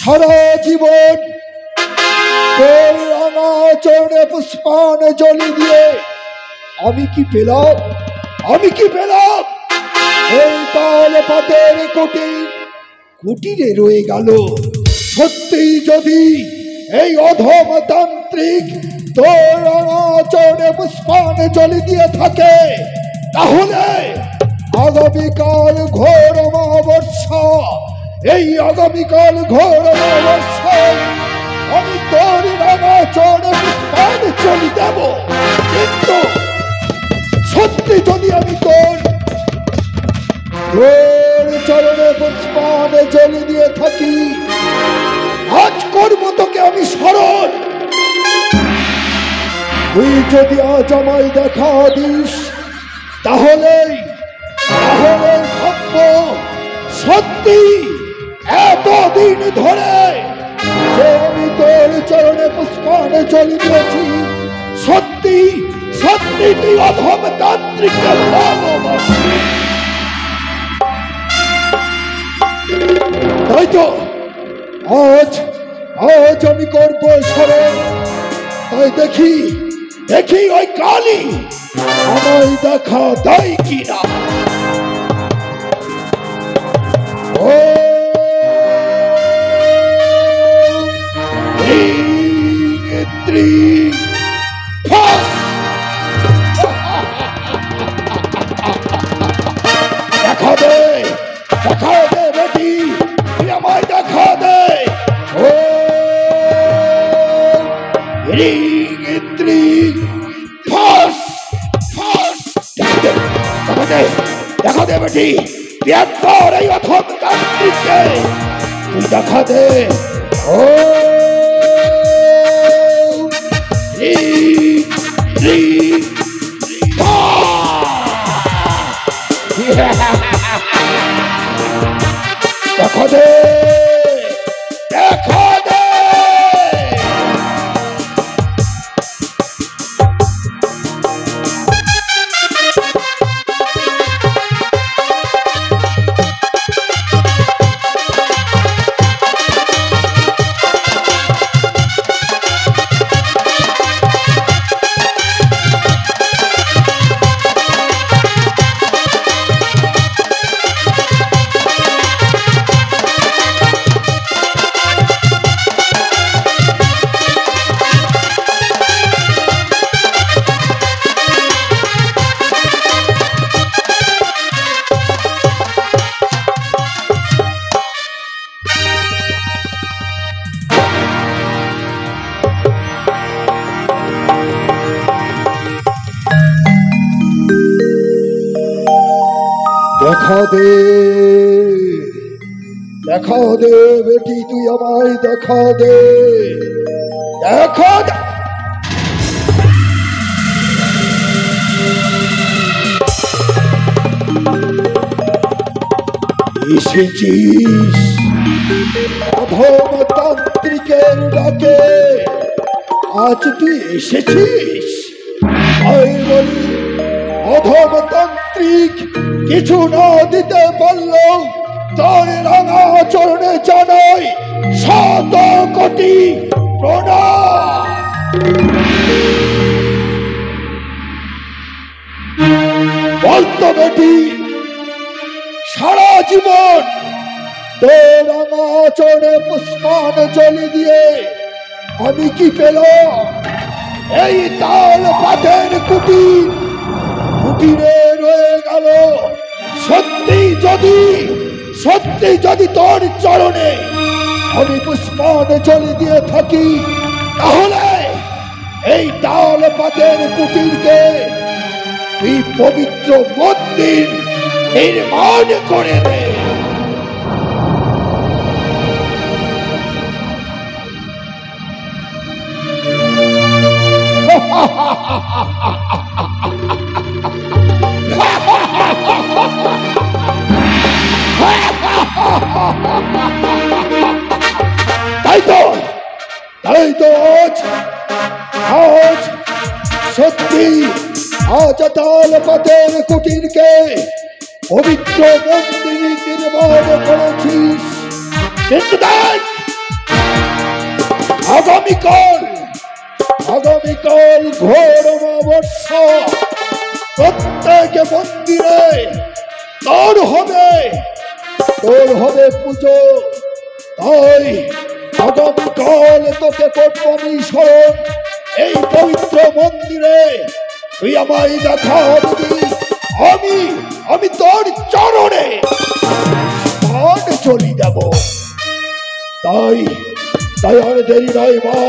সারা জীবন তোর রাঙাচরণে পুষ্পাঞ্জলি দিয়ে আমি কি পেলাম? এই তাল পাতের কুটিরে রয়ে গেল। সত্যি যদি এই অধম তান্ত্রিক তোর রাঙাচরণে পুষ্পাঞ্জলি দিয়ে থাকে, তাহলে আগামীকাল ঘোর অমাবস্যা, এই আগামীকাল ঘোর অমাবস্যায় আমি তোর রাঙাচরণে পুষ্পাঞ্জলি দেব। কিন্তু সত্যি যদি আমি তোর চরণে পুষ্পাঞ্জলি দিয়ে থাকি, আজ করবো তোকে আমি স্মরণ। তুই যদি আজ আমায় দেখা দিস, তাহলে ভাববো সত্যি এতদিন ধরে যে আমি তোর চরণে পুষ্পাঞ্জলি দিয়েছি, সত্যি তুই অধম তান্ত্রিককে ভালোবাসি। তাই তো আজ আমি করবো স্মরণ। তাই দেখি ওই কালী আমায় দেখা দেয় কিনা। দেখা দে বেটি, তুই আমায় দেখা দে। দেখা দে বেটি, তুই একবার এই অধম তান্ত্রিককে তুই দেখা দে। দেখা দে। দেখা দে বেটি, তুই আমায় দেখা দে। এসেছিস অধম তান্ত্রিকের ডাকে, আজ তুই এসেছিস। অধম তান্ত্রিক কিছু না দিতে পারলো, তোর রাঙাচরণে জানাই 100 কোটি প্রণাম। বলতো বেটি, সারা জীবন তোর রাঙাচরণে পুষ্পাঞ্জলি দিয়ে আমি কি পেলাম? এই তাল পাতের কুটিরে রয়ে গেল। সত্যি যদি তোর চরণে আমি পুষ্পাঞ্জলি দিয়ে থাকি, তাহলে এই তাল পাতের কুটিরকে তুই পবিত্র মন্দির নির্মাণ করে দে। তাই তো আজ সত্যি তাল পাতের কুটিরকে পবিত্র মন্দির নির্মাণ করেছিস। কিন্তু আগামীকাল আগামীকাল ঘোর অমাবস্যা, প্রত্যেক মন্দিরে তোর হবে পুজো। তাই আগামীকাল তোকে করবো আমি স্মরণ। এই পবিত্র মন্দিরে তুই আমায় দেখা দিবি, আমি তোর চরণে প্রাণ চলি যাব। তাই আর দেরি নয় মা,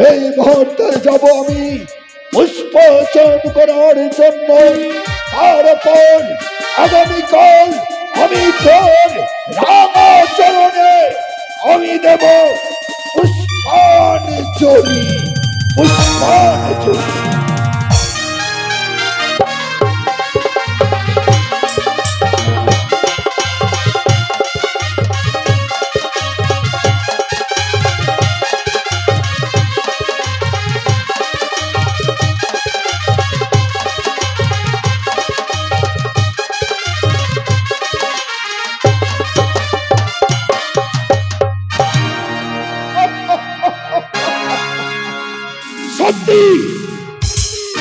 এই মুহূর্তে যাব আমি পুষ্পচয়ন করার জন্য। তারপর আগামীকাল আমি তোর রামাচরণে আমি দেব পুষ্পাঞ্জলি।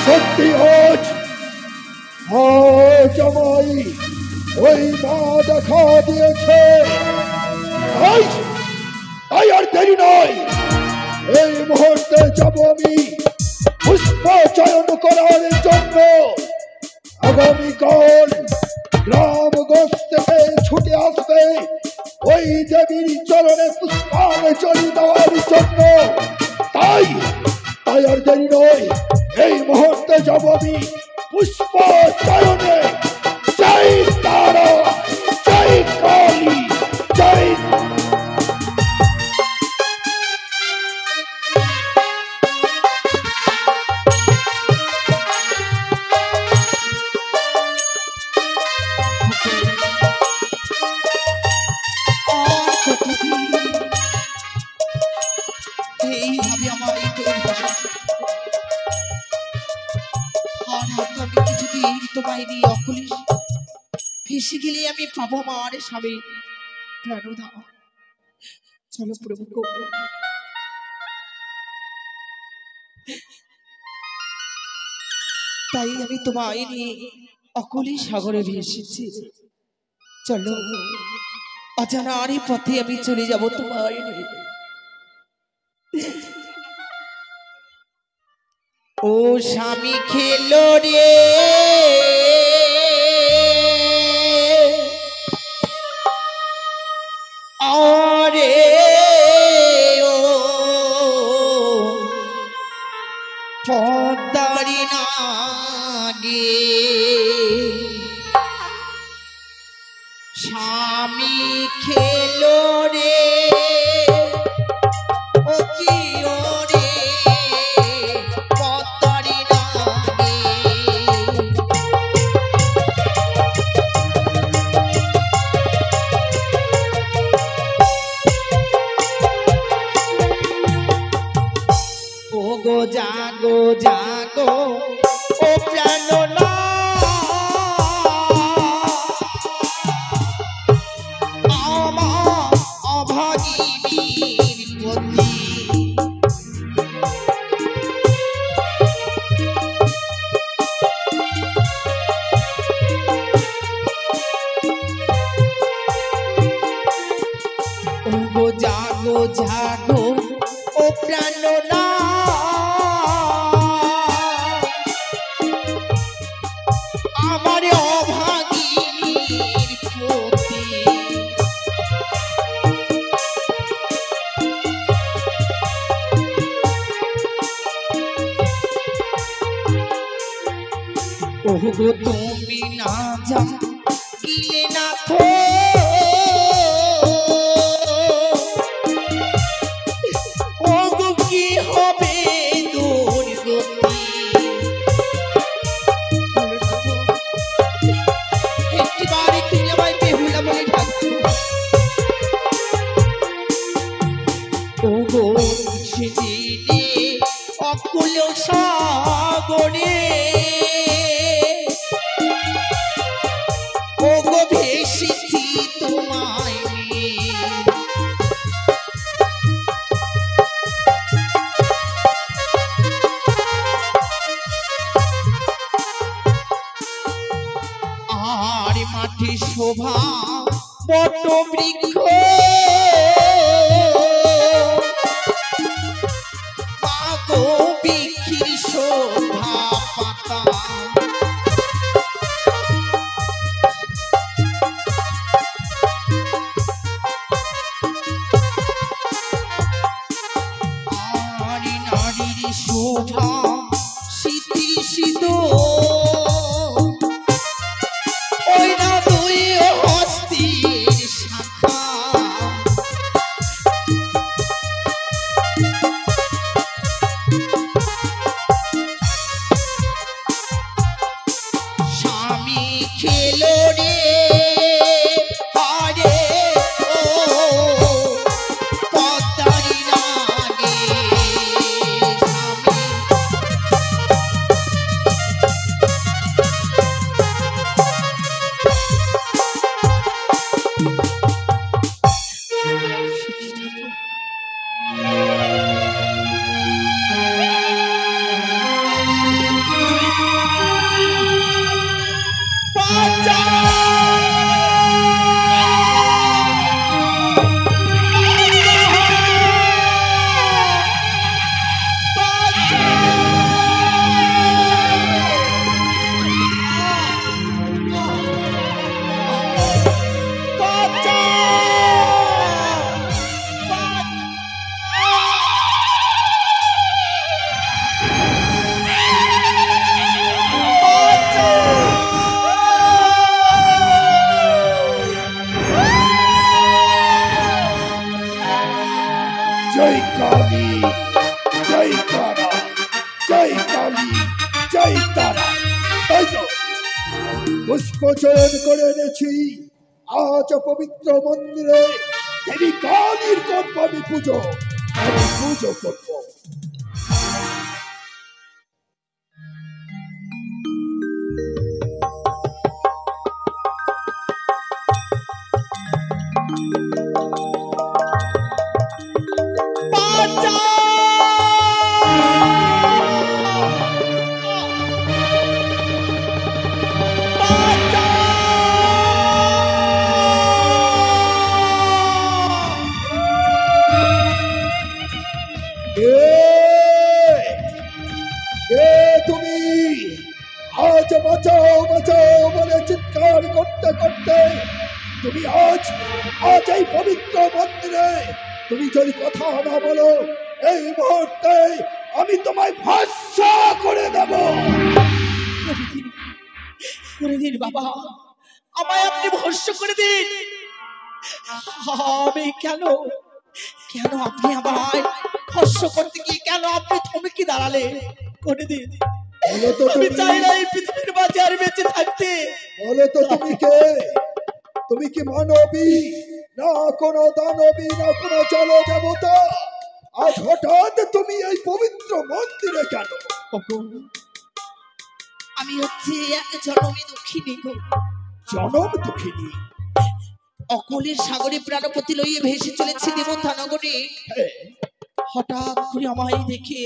সত্যি আজ আমায় ওই মা দেখা দিয়েছে। তাই আর দেরি নয়, এই মুহূর্তে যাব আমি পুষ্প চয়ন করার জন্য। আগামীকাল গ্রামগঞ্জ থেকে ছুটে আসবে ওই দেবীর চরণে পুষ্পাঞ্জলি দেওয়ার জন্য। তাই আর দেরি নয়, এই মুহূর্তে যাব আমি পুষ্প চয়নে। জয় তারা, জয় কালী, জয়। এইভাবে আমার আমি কিছুদিন তোমায় নিয়ে অকলিশ ভেসে গেলে আমি পাবো আমার স্বামী প্রাণধা। চলো প্রভু, তাই আমি তোমায় নিয়ে অকলি সাগরে ভেসেছি। চলো অজানার পথে আমি চলে যাব তোমায় নিয়ে। ও স্বামী খেলো রে আরে ও পদ্মারি নাগে স্বামী খেলো রে ও কি ওরে পদ্মারি নাগে। ও গো জাগো জাগো ও প্রাণনা আমার অভাগিনীর পতি। ও গো জাগো জাগো ও প্রাণনা আমার অভাগিনীর পতি। ও গো তুমি না যা গিলে না থো ও গো কি হবে দুর্গতি। একটিবারে তুমি আমায় বেহুলা বলে ডাকো। ও গো সেদিনে অকুল সাগরে ও গো ভেসেছি তোমায় নিয়ে। শোভা শীতি শীত ওই না দুই হস্তির শাখা স্বামী খেলো রে আরে ও পদ্মারি রাগে স্বামী জয় কালী, জয় তারা, জয় কালী, জয় তারা। তাই তো পুষ্প চয়ন করে এনেছি আজ পবিত্র মন্দিরে দেবী কালীর করব আমি পুজো, আমি পুজো করব। তুমি আজ বাঁচাও বাঁচাও বলে চিৎকার করতে করতে তুমি আজ আজ এই পবিত্র মন্দিরে তুমি যদি কথা না বলো এই মুহূর্তে আমি তোমায় ভস্ম করে দেব। করে দিন বাবা, আমায় আপনি ভস্ম করে দিন। আমি কেন কেন আপনি আমায় ভস্ম করতে গিয়ে কেন আপনি থমকে দাঁড়ালে? করে দিন। বলো তো আমি চাই না এই পৃথিবীর মাঝে আর বেঁচে থাকতে। বলো তো তুমি কে? তুমি কি মানবী না কোনো দানবী না কোনো জল দেবতা? আজ হঠাৎ তুমি এই পবিত্র মন্দিরে কেন? আমি হচ্ছে এক জনমী দুঃখিনী গো। জনম দুঃখিনী? অকলের সাগরে প্রাণপতি লইয়ে ভেসে চলেছে দেবতা নগরে। হঠাৎ করে আমায় দেখে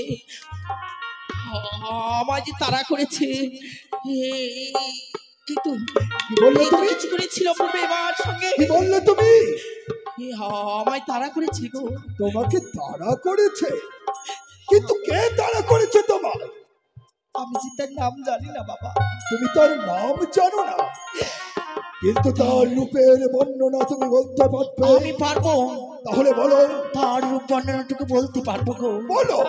আমায় যে তাড়া করেছে। কি বললে তুমি? কিছু করেছিল এবার সঙ্গে। কি বললে তুমি? আমায় তাড়া করেছে গো। তোমাকে তাড়া করেছে? কিন্তু কে তাড়া করেছে তোমার? আমি যে তার নাম জানি না বাবা। তুমি তার নাম জানো না, কিন্তু তার রূপের বর্ণনা তুমি বলতে পারবে? আমি পারবো। তাহলে বলো। তার রূপ বর্ণনাটুকু বলতে পারবো গো। বলো।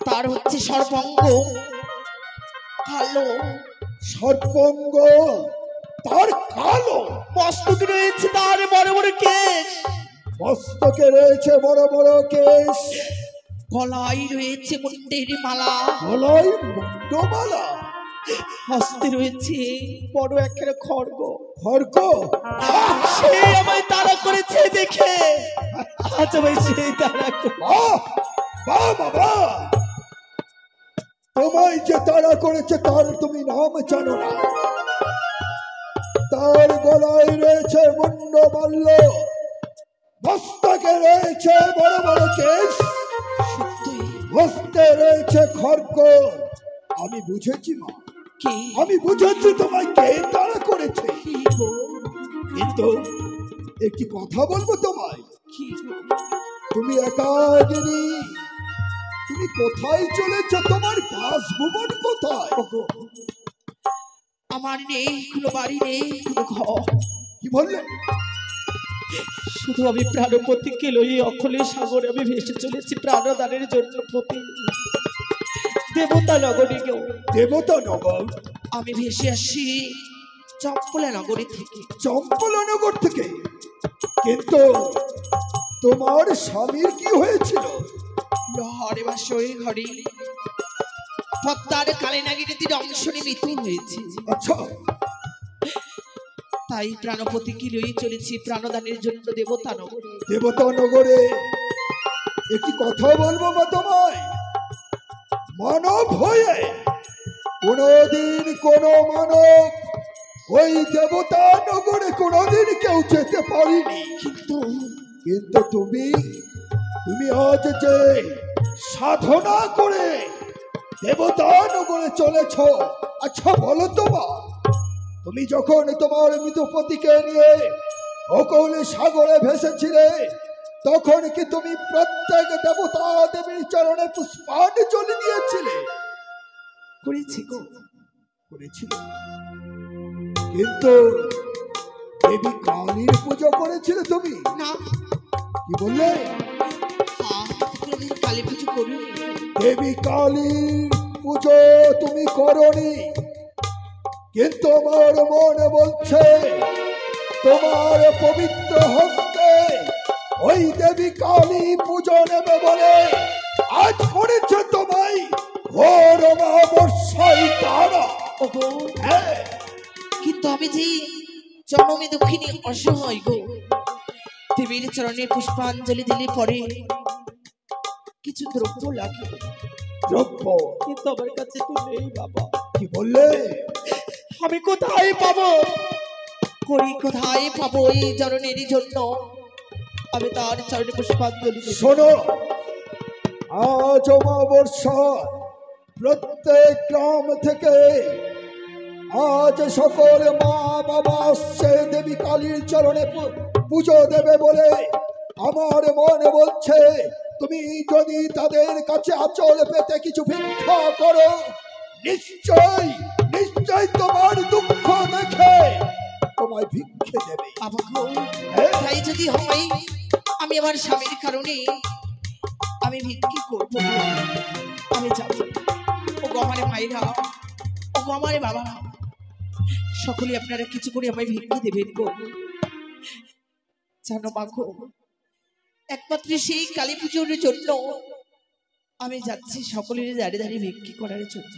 তার হচ্ছে সর্বাঙ্গ কালো। সর্বাঙ্গ তার কালো? মস্তকে রয়েছে তার বড় বড় কেশ। মস্তকে রয়েছে বড় বড় কেশ। গলায় রয়েছে মুন্ডের মালা। গলায় মুন্ডমালা। হস্তে রয়েছে বড় একটা খড়গ। খড়গ? সে আমায় তাড়া করেছে দেখে। আচ্ছা ভাই, সেই তাড়া বাবা, তোমায় যে তাড়া করেছে তার তুমি নাম জানো না? তার গলায় রয়েছে মুন্ডমাল্য, মস্তকে রয়েছে বড় বড় কেশ, হস্তে রয়েছে খড়গ। আমি বুঝেছি মা, আমি বুঝেছি তোমায় কে তাড়া করেছে। কিন্তু একটি কথা বলবো তোমায়। তুমি একাগিনী, তুমি কোথায় চলেছ? তোমার বাসভবন কোথায়? আমার নেই কোনো বাড়ি, নেই কোনো ঘর। কি বললে? শুধু আমি প্রাণপতিকে লইয়ে অকলের সাগরে আমি ভেসে চলেছি প্রাণদানের জন্য। পতি দেবতা নগরে গো। দেবতা নগর? আমি ভেসে আসি চম্পলা নগরী থেকে। চম্পলা নগর থেকে? কিন্তু তোমার স্বামীর কি হয়েছিল? লহরে বা শরীর ঘরে পদ্মার কালিনাগির তীরে অংশ মৃত্যু হয়েছে। আচ্ছা, তাই প্রাণপতি কি লই চলেছি প্রাণদানের জন্য দেবতা নগরে। দেবতা নগরে একটি কথা বলবো মা তোমায়। মানব হয়ে কোনদিন কোন মানব ওই দেবতা নগরে কোনদিন কেউ যেতে পারিনি। কিন্তু তুমি আজ যে সাধনা করে দেবতা নগরে চলেছ, আচ্ছা বলো তো মা, তুমি যখন তোমার মৃতপতিকে নিয়ে অকল সাগরে ভেসেছিলে তখন কি তুমি প্রত্যেক দেবতা দেবীর চরণে পুষ্পাঞ্জলি দিয়েছিলে? করেছি গো। করেছিলে, কিন্তু দেবী কালীর পুজো করেছিলে তুমি? না। কি বললে? কোনদিন কালী পুজো করিনি। দেবী কালীর পুজো তুমি করনি, কিন্তু আমার মনে বলছে তোমার পবিত্র হস্তে ওই দেবী কালী পুজো নেবে বলে আজ করেছে তোমায় ঘোর অমাবস্যায় তারা। ওগো, হ্যাঁ, কিন্তু আমি যে জনমে দুঃখিনী অসহায় গো। দেবীর চরণে পুষ্পাঞ্জলি দিলে পরে কিছু দ্রব্য লাগে। দ্রব্য? কিন্তু আমার কাছে তো নেই বাবা। কি বললে? আমি কোথায় পাবো? কোথায় পাবো এই চরণেরই জন্য আমি তার চরণে পুষ্পাঞ্জলি দেব। শোনো, আজ অমাবস্যা, প্রত্যেক গ্রাম থেকে আজ সকল মা বাবা আসছে দেবী কালীর চরণে পুজো দেবে বলে। আমার মনে বলছে তুমি যদি তাদের কাছে আঁচল পেতে কিছু ভিক্ষা করো, নিশ্চয় নিশ্চয় তোমার দুঃখ দেখে তোমায় ভিক্ষে দেবে। তাই যদি হয় আমি আমার স্বামীর কারণে আমি ভিক্ষে করব। আমি যাব। ও গো আমার ভাইরা, ও গো আমার বাবা, সকলে আপনারা কিছু করে আমায় ভিক্ষে দেবেন গো। জানো মাগো, একমাত্র সেই কালী পুজোর জন্য আমি যাচ্ছি সকলের দাঁড়িয়ে দাঁড়িয়ে ভিক্ষে করার জন্য।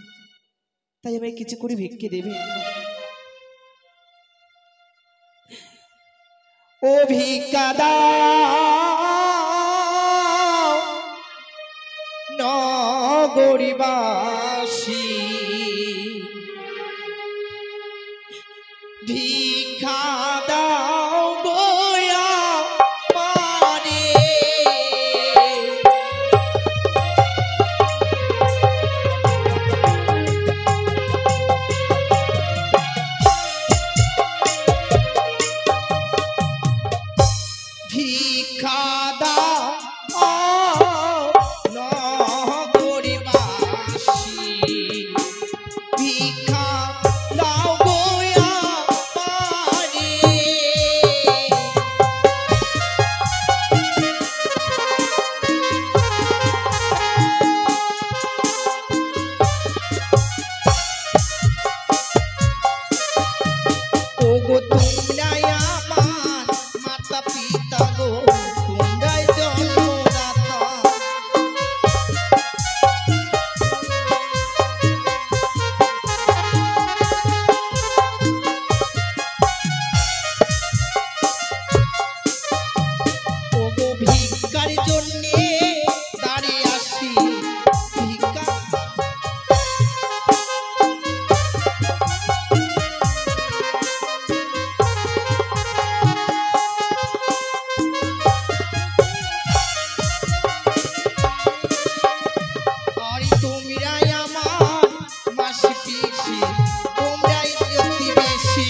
তাই আমায় কিছু করে ভিক্ষে দেবেন। ও ভিক্ষা দাও নগরীবাসী, ভিক্ষা দাও গোয়া পারে। ভিক্ষা দাও নগরীবাসী, ভিক্ষা দাও গোয়া পারে। ও গো তোমরাই আমার মাতা পিতা গো, তোমরাই জন্মদাতা। ও গো ভিক্ষার জন্যে দাঁড়িয়ে আসি, ভিক্ষা আর তোমরাই আমার মাসি পিসি, তোমরাই প্রতিবেশী।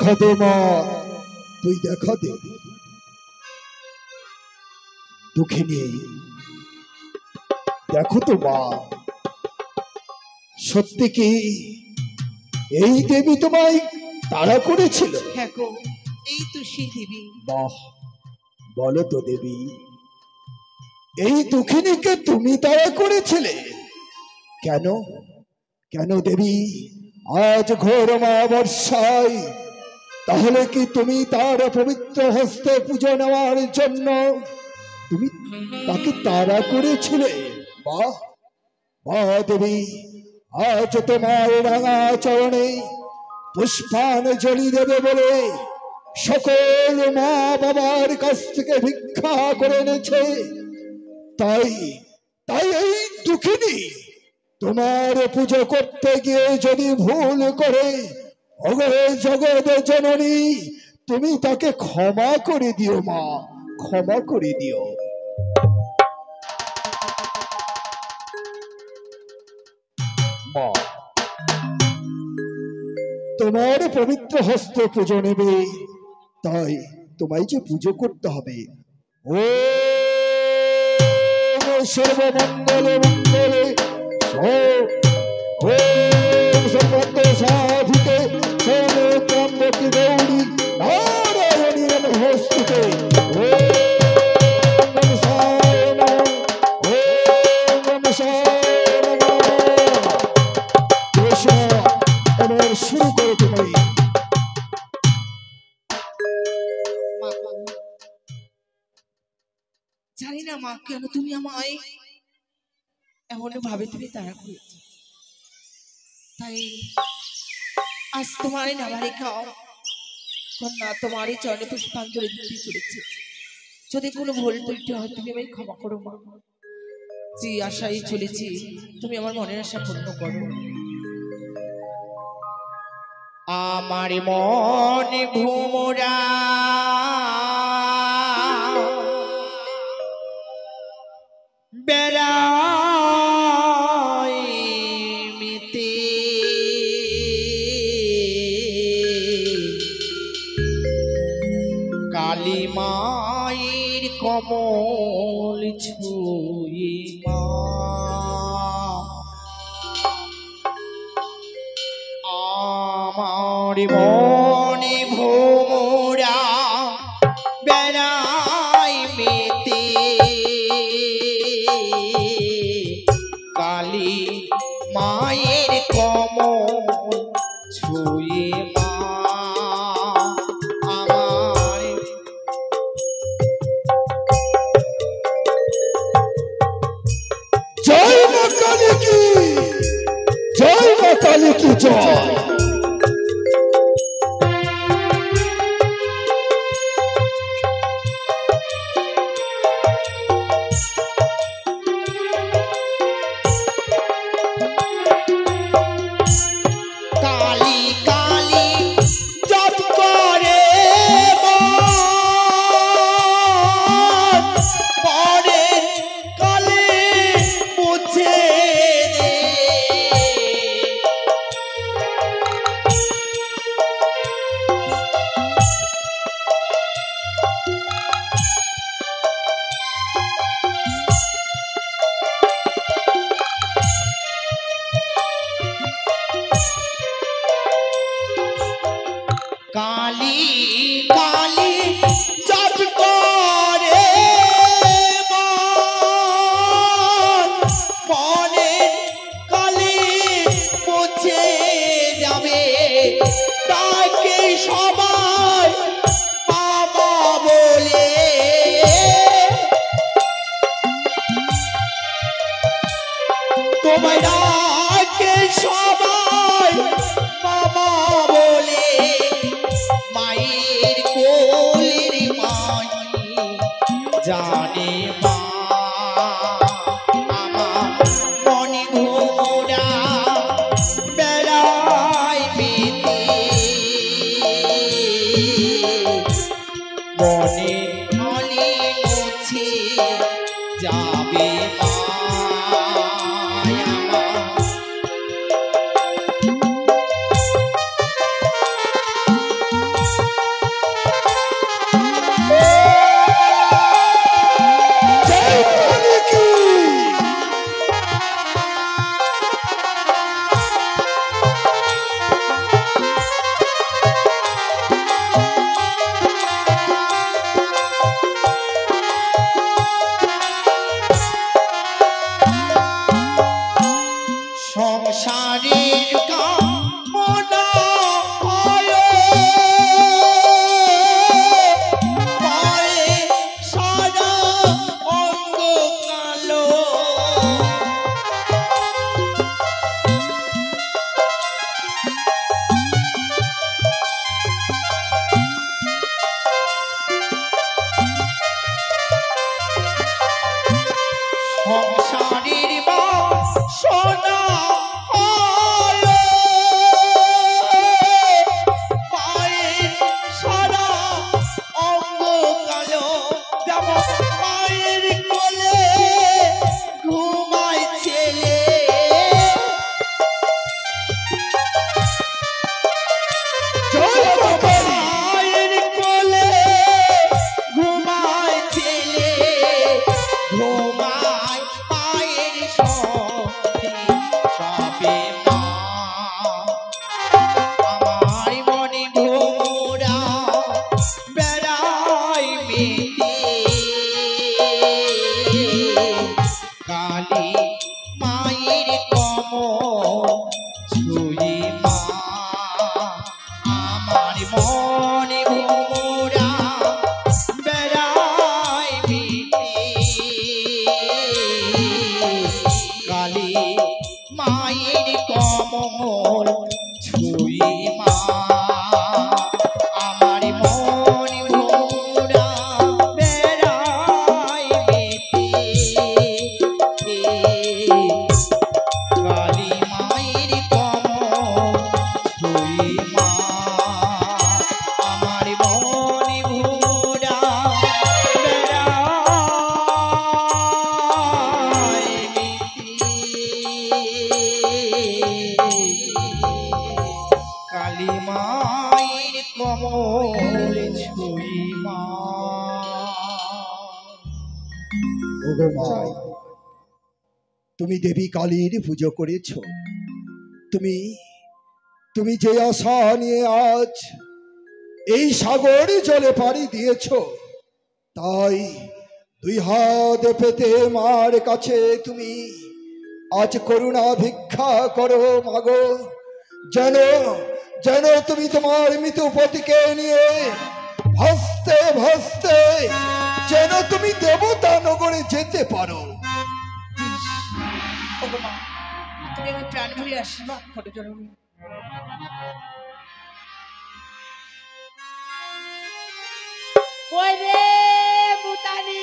দেখা দে মা, তুই দেখা দে। দুঃখিনী, দেখো তো মা, সত্যি কি এই দেবী তোমায় তাড়া করেছিল? হ্যাঁ গো, এই তো সেই দেবী। বাহ, বলো তো দেবী, এই দুঃখিনীকে তুমি তাড়া করেছিলে কেন? কেন দেবী, আজ ঘোর অমাবস্যায় তাহলে কি তুমি তার পবিত্র হস্তে পুজো নেওয়ার জন্য তুমি তাকে তাড়া করেছিলে? বাহ বাহ দেবী, আজ তোমার রাঙা চরণে পুষ্পাঞ্জলি দেবে বলে সকল মা বাবার কাছ থেকে ভিক্ষা করে এনেছে। তাই তাই এই দুঃখিনী তোমার পুজো করতে গিয়ে যদি ভুল করে, ওগো জগৎ জননী, তুমি তাকে ক্ষমা করে দিও মা, ক্ষমা করে দিও। মা, তোমার পবিত্র হস্তে পুজো নেবে, তাই তোমায় যে পুজো করতে হবে। ও সর্বমঙ্গল মঙ্গলে সাধিকে সর্বত্রম্বকে গৌরী নারায়ণী নমস্তুতে। শুরু করে তোমায়। জানি না মা, কেন তুমি আমায় এমন ভাবে তুমি তাড়া করেছো। তাই আজ তোমার নামারে খাও কন্যা, তোমারই চরণে পুষ্পাঞ্জলি দিতে চলেছে। যদি কোনো ভুল ত্রুটি হয় তুমি আমায় ক্ষমা করো মা। যে আশায় চলেছি, তুমি আমার মনের আশা পূর্ণ করো। আমার মনে ভোমরা বেড়ায় মেতে, কালী মায়ের কমল ছুঁয়ে মা আমার মনে ভোমরা বেড়ায় মেতে, কালী মায়ের কমল ছুঁয়ে মা আমার। জয় মা কালী কি, জয় মা কালী কি জয়। কালী কালী জপ করে পরে কালে মুছে দে, কালী কালী জপ করে মনে কালী মুছে যাবে, তাকে সবাই বাবা বলে, তোমায় ডাকে সবাই বাবা বলে, মায়ের কোলের মাই জানে মা আমার মনে ঘোরা বেড়ায় মেতে, মনে মনে মুছে যাবে মা আমার। ওগো মা, তুমি দেবী কালীর পুজো করেছ, তুমি তুমি যে আশা নিয়ে আজ এই সাগর জলে পাড়ি দিয়েছ, তাই দুই হাত পেতে মার কাছে তুমি আজ করুণা ভিক্ষা করো মাগো, যেন যেন তুমি তোমার মৃত পতিকে নিয়ে ভাসতে ভাসতে যেন তুমি দেবতা নগরে যেতে পারো। ওগো মা, তুমি আমার প্রাণ ভরে আশীর্বাদ করো জননী। কই রে মুতানি,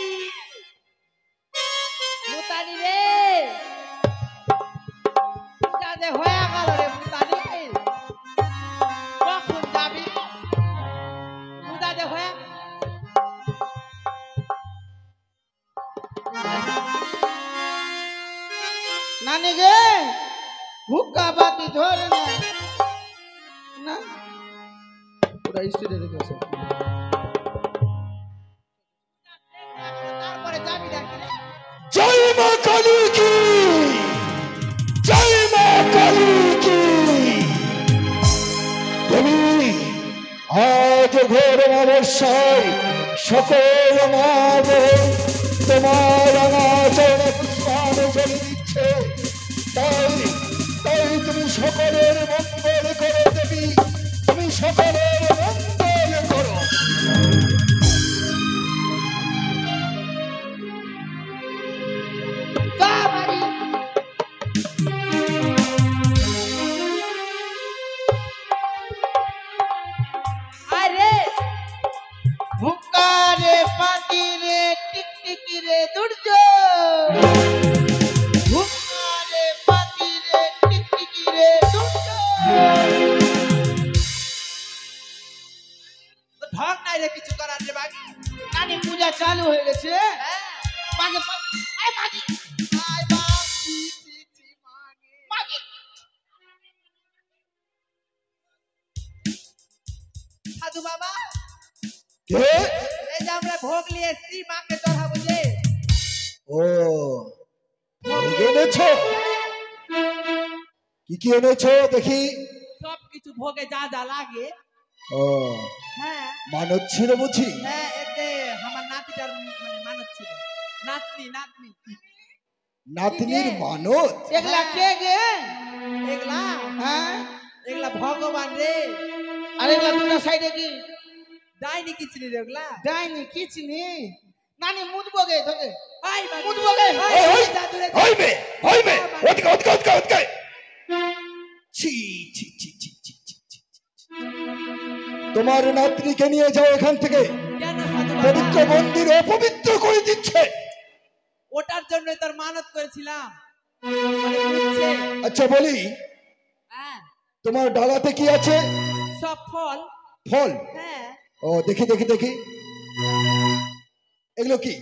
মুতানি রে পূজা যে হয়ে গেল রে মুতানি, কখন যাবি? পূজা যে হয়ে নানি গে হুক্কা বাতি ধরে না না ওটা স্টেজে রেখেছে। তারপরে যাবি নাকি রে? জয় মা কালী কি, জয় মা কালী কি। তুমি আজ ঘোর অবশ্যই সকল মা তোমার অনাচরণে পুষ্পাঞ্জলি দিচ্ছে, তাই তাই তুমি সকলের মঙ্গল করো দেবী, তুমি সকলের মঙ্গল করো। আরে হুক্কা রে পাতি রে টিকটিকি রে দুর্য, হুক্কা রে পাতি রে টিকটিকি রে দুর্য। ঢং নাই রে কিছু করার রে বাকি। নানি পূজা চালু হয়ে গেছে। মাগে আয় মাগে আয় বাকি চিচি মাগে মাগে। সাধু বাবা, কে? এই যে আমরা ভোগ নিয়ে এসছি মাকে চড়াবো যে। ও ভোগ এনেছো? কি কি এনেছো দেখি? সব কিছু ভোগে যা যা লাগে। ও হ্যাঁ মানত ছিল বুঝি? হ্যাঁ, এতে আমার নাতিটার মানে মানত ছিল। নাতনি নাতনি নাতনির মানত? এগুলা কে গে? এগুলা হ্যাঁ এগুলা ভগবান রে। আর এগুলা দুটো সাইডে কি ডাইনি কি ছিল রে ওগুলা? ডাইনি কি চিনি? নানি মুদবো গে তোকে ওই বাবা, মুদবো গে। ওই, ওই জাদুরে হইবে হইবে, ওদিকে ওদিকে ওদিকে ওদিকে। ছি ছি ছি ছি ছি ছি ছি। তোমার নাতনিকে নিয়ে যাও এখান থেকে, কেন সাধু পবিত্র বাবা? মন্দির অপবিত্র করে দিচ্ছে। ওটার জন্য তোর মানত করেছিলাম। মানে বুঝছে? আচ্ছা বলি, হ্যাঁ, তোমার ডালাতে কি আছে? সব ফল। ফল? হ্যাঁ, ও দেখি দেখি দেখি, এগুলো কি?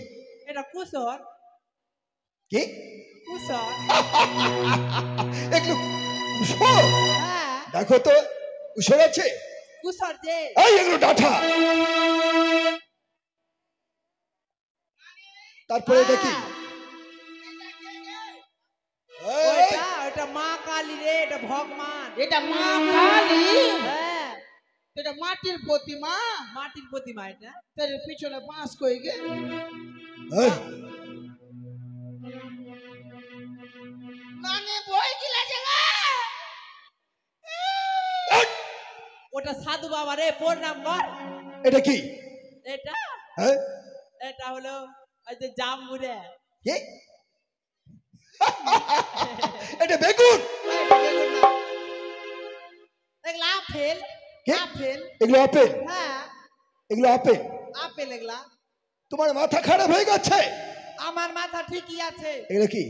এটা কুসর। কি কুসর। এগুলো? কুসর? হ্যাঁ, দেখো তো কুসর আছে? কুসর যে। এই এগুলো ডাঁঠা। তারপরে দেখি ওইটা ওইটা মা কালী রে, এটা ভগবান। এটা মা কালী? হ্যাঁ, এটা মাটির প্রতিমা। মাটির প্রতিমা এটা। তোর পিছনে বাঁশ কই গে? নানি বই গিলা জায়গা। ওটা সাধু বাবা রে, প্রণাম কর। এটা কি? এটা হ্যাঁ এটা হলো ওই যে জামুরে। কি? এটা বেগুন? এগুলা আপেল। কি? আপেল। এগুলো আপেল? হ্যাঁ, এগুলো আপেল? আপেল এগুলা। তোমার মাথা খারাপ হয়ে গেছে? আমার মাথা ঠিকই আছে। এগুলো কি?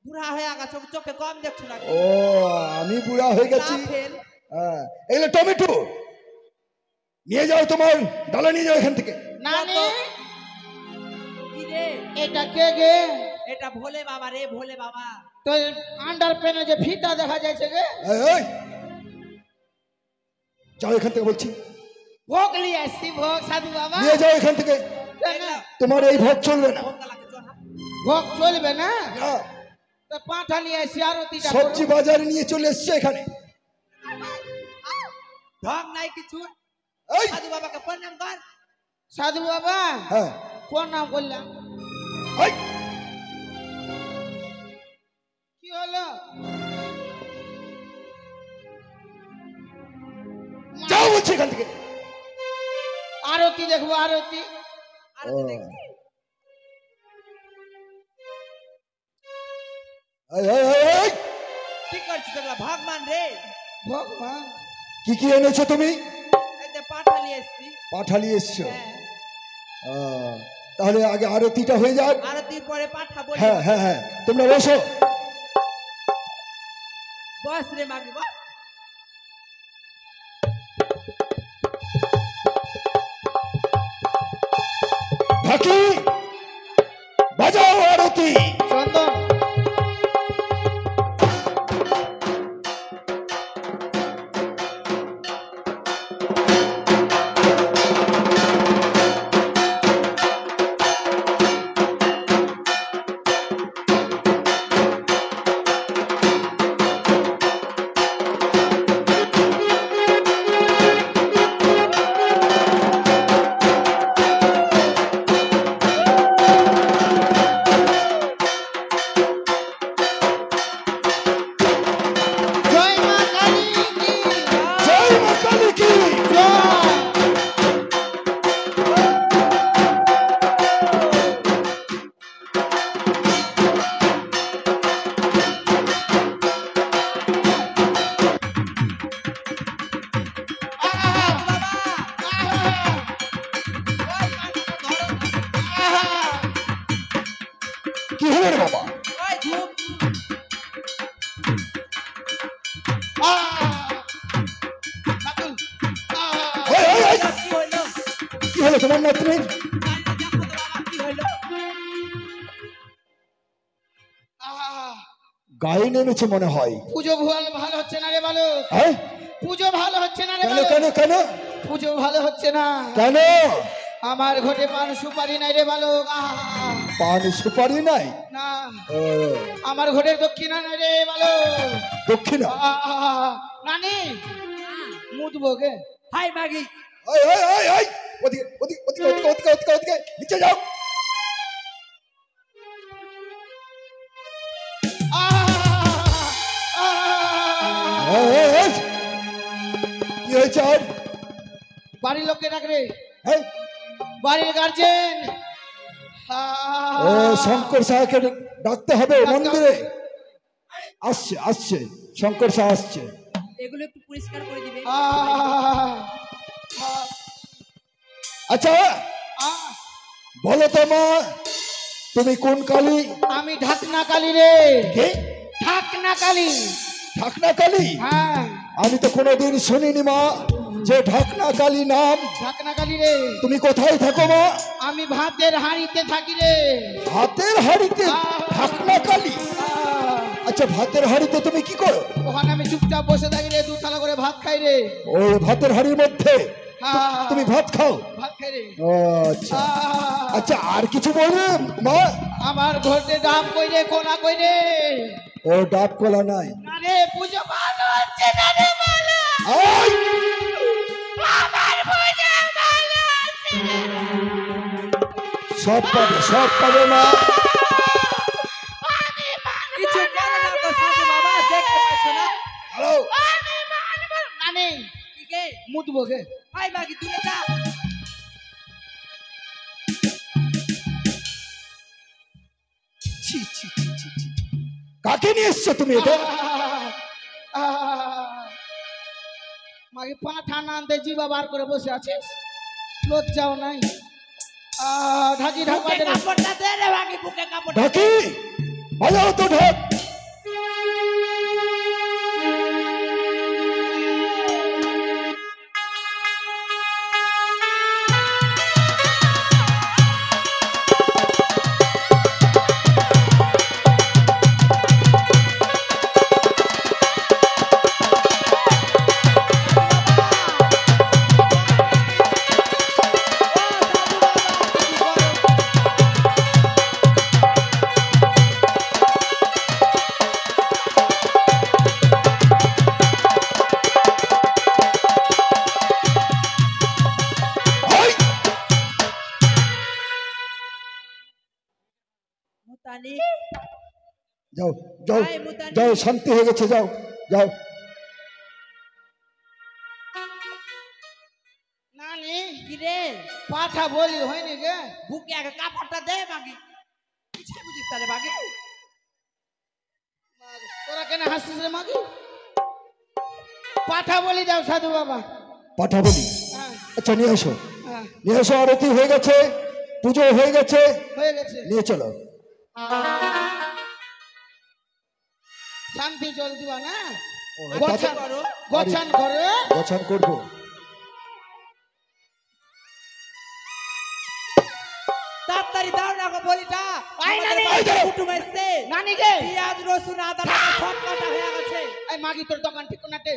বুড়া হয়ে গেছে, চোখে কম দেখছো না। ও আমি বুড়া হয়ে গেছি। আপেল। হ্যাঁ, এগুলো টমেটো। নিয়ে যাও, তোমার ডালা নিয়ে যাও এখান থেকে। নানি কি রে? এটা কে গে? এটা ভোলে বাবা রে, ভোলে বাবা। তোর আন্ডার প্যানে যে ফিতা দেখা যাচ্ছে গে? এই, এই, যাও এখান থেকে বলছি। ভোগ নিয়ে আসছি, ভোগ সাধু বাবা। নিয়ে যাও এখান থেকে, কেন? তোমার এই ভোগ চলবে না। ভোগ লাগা চড়া। ভোগ চলবে না না, তা পাঁঠা নিয়ে এসে আরতিটা সবজি করো। বাজারে নিয়ে চলে এসছে এখানে। ঢং নাই কিছু। এই সাধু বাবাকে প্রণাম কর। সাধু বাবা হ্যাঁ, কোন নাম করলাম এই কি হলো যাও বলছি এখান থেকে। আরতি দেখবো আরতি আর ও, দেখি এই, এই, এই, এই, কি করছিস তোরা ভগবান রে? ভগবান কি কি এনেছো তুমি? এই যে পাঠা নিয়ে এসছি। পাঠালি এসছো? হ্যাঁ, তাহলে আগে আরতিটা হয়ে যাক। আরতির পরে পাঠা বলি। হ্যাঁ হ্যাঁ হ্যাঁ, তোমরা বসো। বস রে মাগি বস। ঢাকি বাজাও আরতি। চন্দন জয় মা কালী কি জয় মা কালী কি। জয় কি হলো রে বাবা? ওই ধূপ। এই, এই, এই, কি হইলো? কি হলো তোমার নাতনির? আরে দেখো তো বাবা কি হইলো? গায়ে নেমেছে মনে হয়। পুজো ভালো হচ্ছে না রে বালক হ্যাঁ, পুজো ভালো হচ্ছে না রে কেন বালক কেন কেন পুজো ভালো হচ্ছে না কেন? আমার ঘটে পান সুপারি নাই রে বালক পান সুপারি নাই? না ও, আমার ঘটের দক্ষিণা নাই রে বালক দক্ষিণা? নানি মুদবো গে হাই মাগি। এই, এই, এই, এই, ওদিকে ওদিকে ওদিকে ওদিকে ওদিকে ওদিকে ওদিকে নিচে যাও। এই, এই, এই, কি হয়েছে আর? বাড়ির লোককে ডাক রে এই, বাড়ির গার্জেন ও শঙ্কর সাহাকে ডাকতে হবে মন্দিরে। আসছে আসছে, শঙ্কর সাহা আসছে। এগুলো একটু পরিষ্কার করে দিবে। আচ্ছা বলো তো মা, তুমি কোন কালী? আমি ঢাকনা কালী রে কে? ঢাকনা কালী ঢাকনা কালী? হ্যাঁ আমি তো কোনোদিন শুনিনি মা যে ঢাকনা কালী নাম। ঢাকনা কালী রে তুমি কোথায় থাকো মা? আমি ভাতের হাঁড়িতে থাকি রে ভাতের হাড়িতে ঢাকনা কালী? আচ্ছা, ভাতের হাড়িতে তুমি কি করো? ওখানে আমি চুপচাপ বসে থাকি রে, 2 থালা করে ভাত খাই রে। ওই ভাতের হাড়ির মধ্যে তুমি ভাত খাও? ভাত খাই রে। ও আচ্ছা আচ্ছা, আর কিছু বলবে মা? আমার ঘরে ডাব কই রে, কোনা কই রে? ও ডাব কলা নাই? না রে, পুজো ভালো হচ্ছে না রে বালা। আই! আমার পুজো ভালো হচ্ছে না। সব পাবে মা। আমি মানব কিছু বলো না গো সাধু বাবা, দেখতে পাচ্ছ না? হ্যালো, আমি মানব না নে। কি গে? মুতবো গে। হাই মাগি দূরে যা। ছি ছি ছি ছি ছি। কাকে নিয়ে এসছো তুমি এটা? মাকে পাঁঠা না আনতে জিবা বার করে বসে আছিস, লজ্জাও নাই। ঢাকি ঢাক বুকে বাজে না। কাপড়টা দে রে মাগি, বুকে কাপড়টা দে। ঢাকি বাজাও তো ঢাক। মুতানি যাও যাও হাই মুতানি যাও, শান্তি হয়ে গেছে, যাও যাও। নানি কি রে পাঠা বলি হয়নি গে? বুকে আগে কাপড়টা দে বাকি কিছু বুঝিস তারে বাকি তোরা কেন হাসছিস রে মাগি? পাঠা বলি যাও সাধু বাবা। পাঠা বলি, হ্যাঁ আচ্ছা নিয়ে এসো, হ্যাঁ নিয়ে এসো। আরতি হয়ে গেছে, পুজো হয়ে গেছে, হয়ে গেছে। নিয়ে চলো। শান্তি জল দিবা না? ও, গোছান করো গোছান করে গোছান করবো। তাড়াতাড়ি দাও না গো বলিটা আই নানি, আমাদের বাড়িতে কুটুম এসছে নানি গে পেঁয়াজ রসুন আদা টাকা সব কাটা হয়ে গেছে এই মাগি তোর দোকান ঠিক না টে?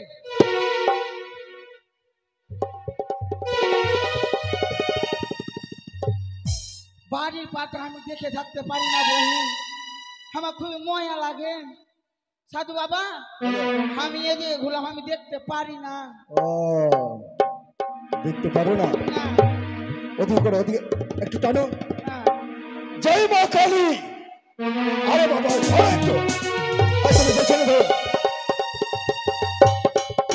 বাড়ির পাটা আমি দেখে থাকতে পারি না বহিন, আমার খুবই ময়া লাগে। সাধু বাবা আমি এদিকে ঘুরলাম, আমি দেখতে পারি না। ও, দেখতে পারো না? না ওদিকে করো, ওদিকে একটু টানো। না জয় মা কালী। আরে বাবা, ধরো একটু, আর তুমি পেছনে ধরো।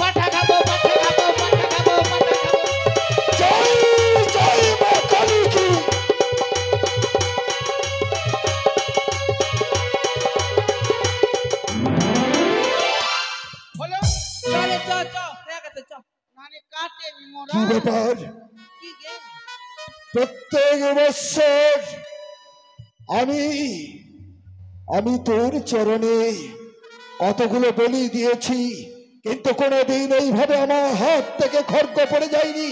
পাঠা খাবো পাঠা খাবো পাঠা খাবো পাঠা খাবো। জয় জয় মা কালী কি। হলো চলে চ চ হয়ে গেছে চ নানি কাটে নি মোরা। কি ব্যাপার? কি গে প্রত্যেক বৎসর আমি তোর চরণে কতগুলো বলি দিয়েছি, কিন্তু কোনোদিন এইভাবে আমার হাত থেকে খড়গ পড়ে যায়নি।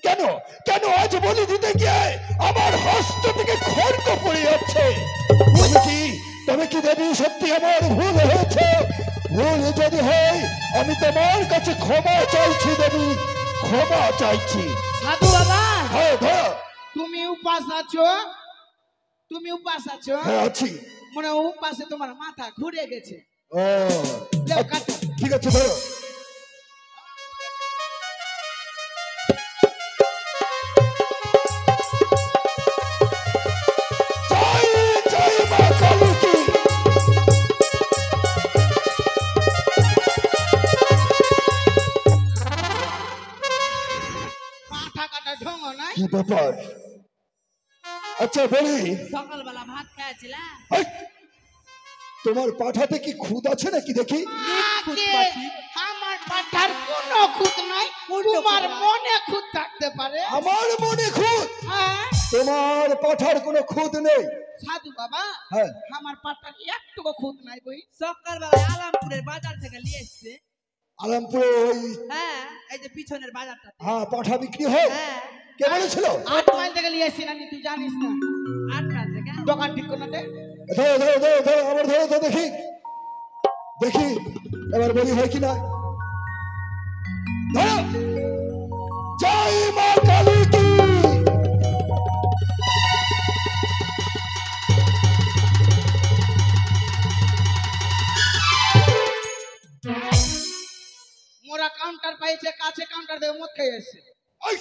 কেন কেন আজ বলি দিতে গিয়ে আমার হস্ত থেকে খড়গ পড়ে যাচ্ছে? তবে কি দেবী, সত্যি আমার ভুল হয়েছে? ভুল যদি হয় আমি তোমার কাছে ক্ষমা চাইছি দেবী, ক্ষমা চাইছি। সাধু বাবা হ্যাঁ ধরো। তুমি উপাস আছো? তুমি উপাস আছো? হ্যাঁ আছি। মনে উপাসে তোমার মাথা ঘুরে গেছে। ও লেও কাটো। ঠিক আছে, ধরো। জয় জয় মা কালী কি। মাথা কাটা ঢঙ্গ নাই। কি ব্যাপার? আচ্ছা বলি, সকালবেলা ভাত খেয়েছিলা এই, তোমার পাঠাতে কি খুদ আছে নাকি দেখি? খুদ আগে পাখি। আমার পাঠার কোনো খুঁত নাই, তোমার মনে খুঁত থাকতে পারে। আমার মনে খুদ? হ্যাঁ তোমার পাঠার কোনো খুদ নেই? সাধু বাবা হ্যাঁ, আমার পাঠার একটুকু খুঁত নাই বই। সকালবেলা আলামপুরের বাজার থেকে নিয়ে এসছে আলমপুরে ওই, হ্যাঁ এই যে পিছনের বাজারটা হ্যাঁ পাঠা বিক্রি হয়? হ্যাঁ কে বলেছিল? 8 মাইল থেকে নিয়ে এসেছি নানি, তুই জানিস না? 8 মাস থেকে দোকান ঠিক করতে ধরো ধরো ধরো ধরো, আমার ধরো তো দেখি, দেখি এবার বলি হয় কিনা। ধরো। জয় মা কালী কি। মোরা কাউন্টার পাইছে, কাছে কাউন্টার থেকে মদ খেয়ে এসছে। এই,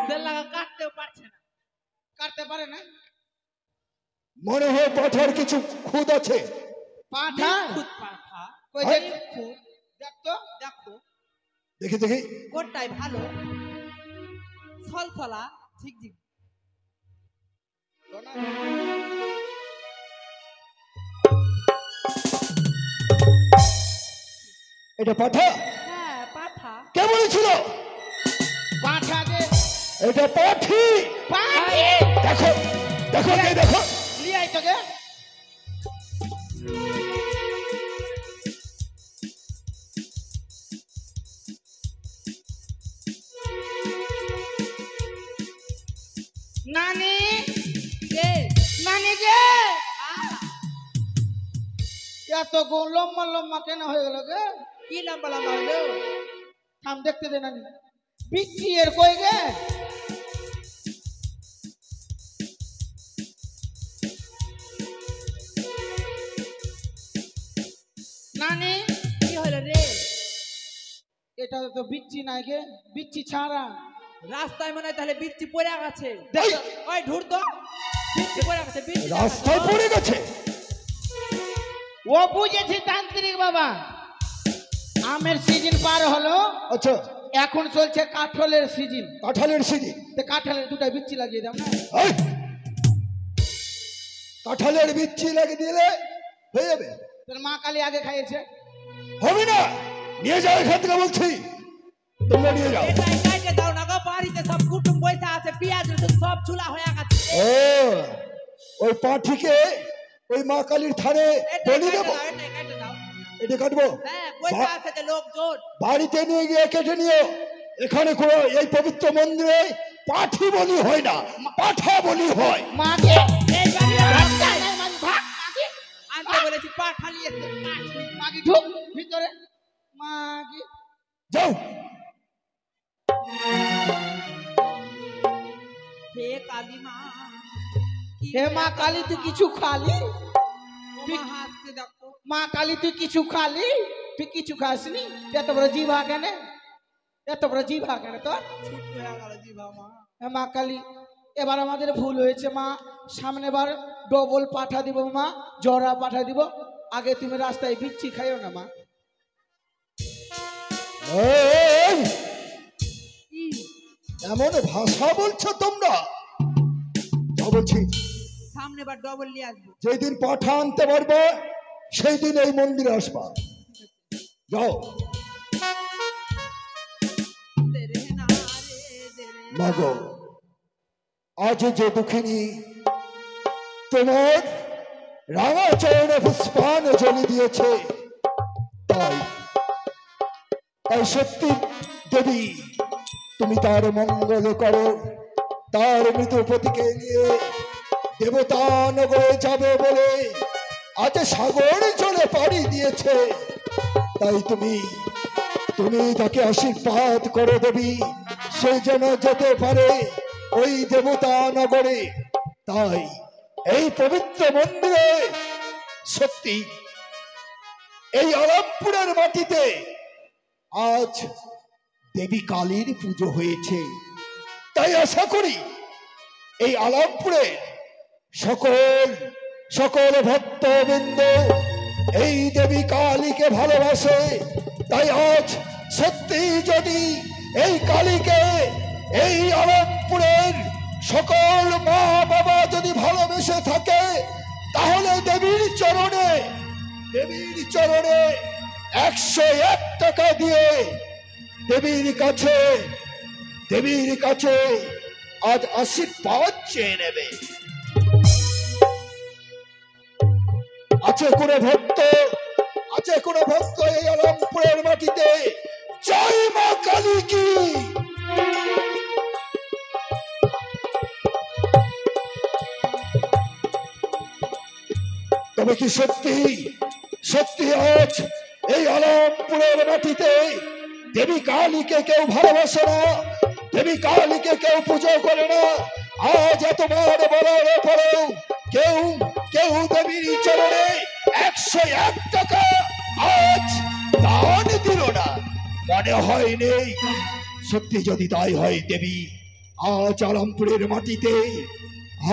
সেল লাগা কাটতেও পারছে না কাটতে পারে না। মনে হয় পাঠার কিছু খুদ আছে। পাঠা খুদ পাঠা কই হ্যাঁ। দেখ খুদ দেখ তো। দেখো দেখি দেখি। কোনটাই ভালো ছলছলা ঝিকঝিক এটা পাঠা? হ্যাঁ পাঠা কে বলেছিল? পাঠা গে এটা পাঠি। পাঠি দেখো দেখো কে, দেখো। লিয়াই তো গে। নানি কে নানি গে আহ, এত লম্বা লম্বা কেন হয়ে গেল গে? কি লম্বা লম্বা হলো থাম দেখতে দে নানি। বিচ্ছি এর কই গে? নানি কি হলো রে এটা তো বিচ্ছি নাই গে, বিচ্ছি ছাড়া। রাস্তায় মনে হয় তাহলে বৃষ্টি পড়ে গেছে এই, ওই ঢুর তো বৃষ্টি পড়ে গেছে বৃষ্টি রাস্তায় পড়ে গেছে? ও বুঝেছি তান্ত্রিক বাবা, আমের সিজন পার হলো, আচ্ছা এখন চলছে কাঁঠালের সিজন। কাঁঠালের সিজন, কাঁঠালের দুটা বিচ্ছি লাগিয়ে দাও না। কাঁঠালের বিচ্ছি লাগিয়ে দিলে হয়ে যাবে? তোর মা কালী আগে খাইয়েছে। হবে না, নিয়ে যাও এখান থেকে বলছি, তোমরা নিয়ে যাও। এটাই কাটে দাও না গো, বাড়িতে সব কুটুম বসে আছে, পেঁয়াজ রসুন সব চুলা হয়ে গেছে। ও ওই পাঠিকে ওই মা কালীর থানে বলি দেবো, এটাই কাটে দাও। এটা কাটবো? হ্যাঁ, বসে আছে যে লোকজন। বাড়িতে নিয়ে গিয়ে কেটে নিও। এখানে কোনো এই পবিত্র মন্দিরে পাঠি বলি হয় না, পাঠা বলি হয়। মাকে এই বাড়ি ভাগ চাই না, মাগি ভাগ, মাগি আনতে বলেছি, পাঠালি এসে মাগি ঢুক ভিতরে, মাগি যাও। হে কালী মা, হে মা কালী তুই কিছু খালি? তুই হাসতে দেখো। মা কালী তুই কিছু খালি? তুই কিছু খাসনি? এত বড় জিভা কেন? এত বড় জিভা কেন তোর? ছুট হয়ে গেল জিভা মা। হে মা কালী, এবার আমাদের ভুল হয়েছে মা, সামনেবার ডবল পাঠা দিব মা, জরা পাঠা দিব, আগে তুমি রাস্তায় বিচ্ছি খাইও না মা। এই, এমন ভাষা বলছো তোমরা? যা বলছি, সামনে বার ডবল নিয়ে আসবো। যেদিন পাঠা আনতে পারবে সেই দিন এই মন্দিরে আসবা। যাও। তেরে না রে তেরে না। মাগো, আজ যে দুঃখিনী তোমার রাঙা চরণে পুষ্পাঞ্জলি দিয়েছে, তাই তাই সত্যি দেবী তুমি তার মঙ্গল করো। তার মৃতপতিকে নিয়ে দেবতা নগরে যাবে বলে আজ সাগর জলে পাড়ি দিয়েছে, তাই তুমি তুমি তাকে আশীর্বাদ করো দেবী, সে যেন যেতে পারে ওই দেবতা নগরে। তাই এই পবিত্র মন্দিরে সত্যি এই আলামপুরের মাটিতে আজ দেবী কালীর পুজো হয়েছে। তাই আশা করি এই আলামপুরে সকল সকল ভক্তবৃন্দ এই দেবী কালীকে ভালোবাসে। তাই আজ সত্যি যদি এই কালীকে এই আলমপুরের সকল মা বাবা যদি ভালোবেসে থাকে, তাহলে দেবীর চরণে 101 টাকা দিয়ে দেবীর কাছে আজ আশীর্বাদ চেয়ে নেবে। আছে কোনো ভক্ত এই আলমপুরের মাটিতে জয় মা কালী কি? তবে কি সত্যি আজ এই আলমপুরের মাটিতে দেবী কালীকে কেউ ভালোবাসে না, দেবী কালীকে কেউ পুজো করে না? আজ এতবার বলার পরেও কেউ দেবীর চরণে 101 টাকা আজ দান দিল না, মনে হয় নেই। সত্যি যদি তাই হয় দেবী, আজ আলমপুরের মাটিতে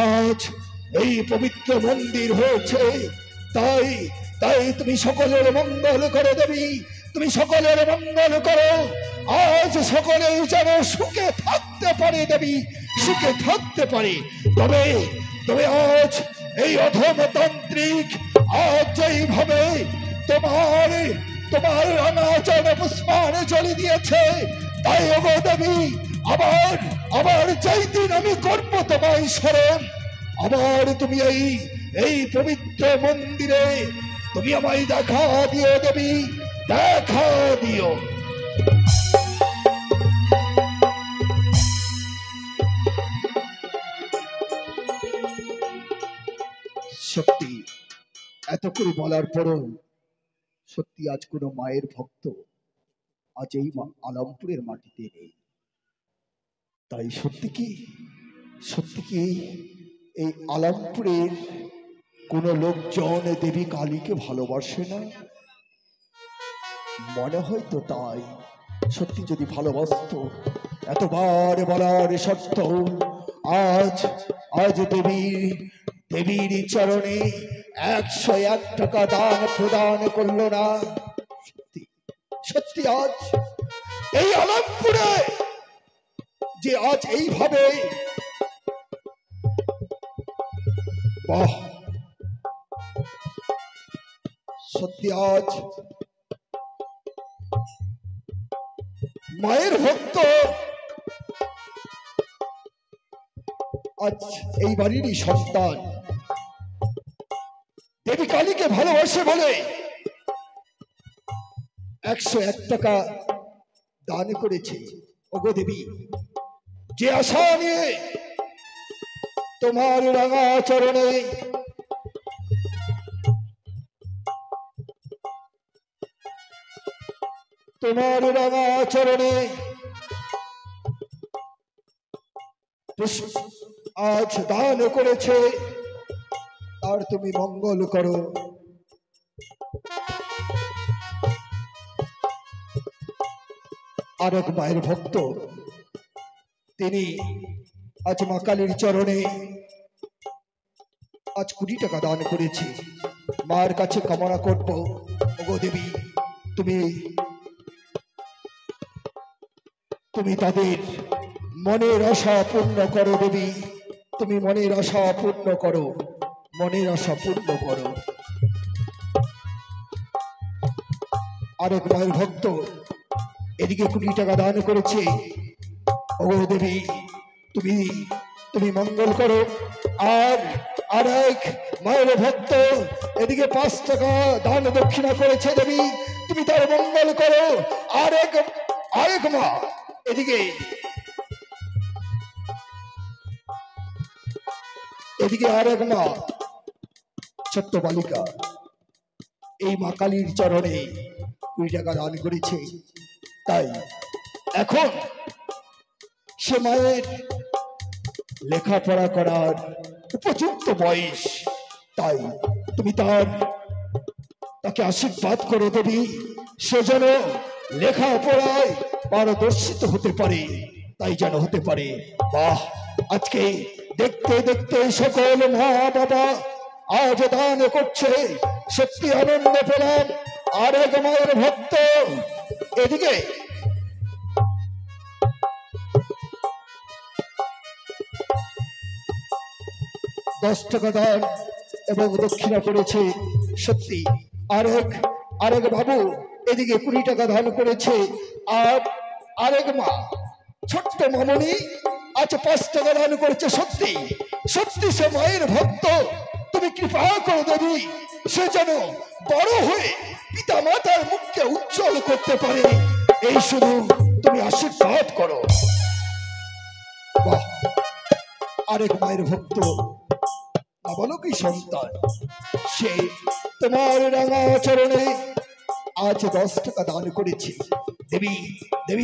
আজ এই পবিত্র মন্দির হয়েছে, তাই তুমি সকলের মঙ্গল করো দেবী, তুমি সকলের মঙ্গল করো। আজ সকলেই যেন সুখে থাকতে পারে দেবী, সুখে থাকতে পারে। তবে আজ এই অধমতান্ত্রিক আজ যেইভাবে তোমার রাঙা চরণে পুষ্পাঞ্জলি দিয়েছে, তাই ওগো দেবী আবার যেই দিন আমি করবো তোমায় স্মরণ, আবার তুমি এই পবিত্র মন্দিরে তুমি আমায় দেখা দিও দেবী, দেখা দিও। সত্যি এত করে বলার পরও সত্যি আজ কোনো মায়ের ভক্ত আজ এই আলমপুরের মাটিতে নেই। তাই সত্যি কি এই আলমপুরের কোন লোকজন দেবী কালীকে ভালোবাসে না? মনে হয় তো তাই। সত্যি যদি ভালোবাসতো এতবার বলার সত্ত্বেও আজ দেবীর চরণে 101 টাকা দান প্রদান করলো না। সত্যি সত্যি আজ এই আলমপুরে যে আজ এইভাবে, বাহ, সত্যি আজ মায়ের ভক্ত আজ এই বাড়িরই সন্তান দেবী কালীকে ভালোবাসে বলে 101 টাকা দান করেছে। ওগো দেবী, যে আশা নিয়ে তোমার রাঙা চরণে আজ দান করেছে, আর তুমি মঙ্গল করো। আর এক মায়ের ভক্ত, তিনি আজ মা কালীর চরণে আজ 20 টাকা দান করেছে। মার কাছে কামনা করব, ওগো দেবী, তুমি তাদের মনের আশা পূর্ণ করো দেবী, তুমি মনের আশা পূর্ণ করো, মনের আশা পূর্ণ করো। আরেক মায়ের ভক্ত এদিকে 20 টাকা দান করেছে। ওগো দেবী, তুমি মঙ্গল করো। আর আরেক মায়ের ভক্ত এদিকে 5 টাকা দান দক্ষিণা করেছে। দেবী, তুমি তার মঙ্গল করো। আরেক মা এদিকে আরেক মা, ছোট্ট বালিকা, এই মা কালীর চরণে 20 টাকা দান করেছে। তাই এখন সে মায়ের লেখাপড়া করার উপযুক্ত বয়স, তাই তুমি তাকে আশীর্বাদ করে দেবী, সে যেন লেখাপড়ায় পারদর্শিত হতে পারে, তাই যেন হতে পারে। বাহ, আজকে দেখতে দেখতে সকল মা বাবা আজ দান করছে, সত্যি আনন্দ পেলাম। আর এক মায়ের ভক্ত এদিকে দশ টাকা দান এবং দক্ষিণা করেছে। সত্যি আরেক বাবু এদিকে 20 টাকা দান করেছে। আর আরেক মা, ছোট্ট মামনি, আজ 5 টাকা দান করেছে। সত্যি সত্যি সে মায়ের ভক্ত, তুমি কৃপা করো দেবী, সে যেন বড় হয়ে পিতা মাতার মুখকে উজ্জ্বল করতে পারে, এই শুধু তুমি আশীর্বাদ করো। বাহ, আরেক মায়ের ভক্ত নাবালকই সন্তান, সে তোমার রাঙা চরণে আজ 10 টাকা দান করেছে। দেবী,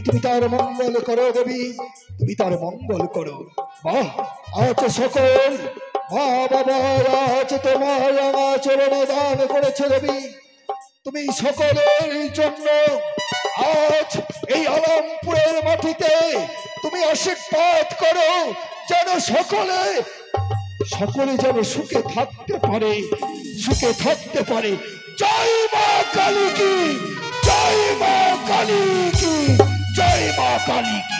তুমি তার মঙ্গল করো। দেবী, তুমি তার মঙ্গল করো। বাহ, আজ সকল মা বাবা আজ তোমার রাঙা চরণে দান করেছে। দেবী, তুমি সকলের জন্য আজ এই আলমপুরের মাটিতে তুমি আশীর্বাদ করো, যেন সকলে যেন সুখে থাকতে পারে। জয় মা কালী কি, জয় মা কালী কি, জয় মা কালী কি।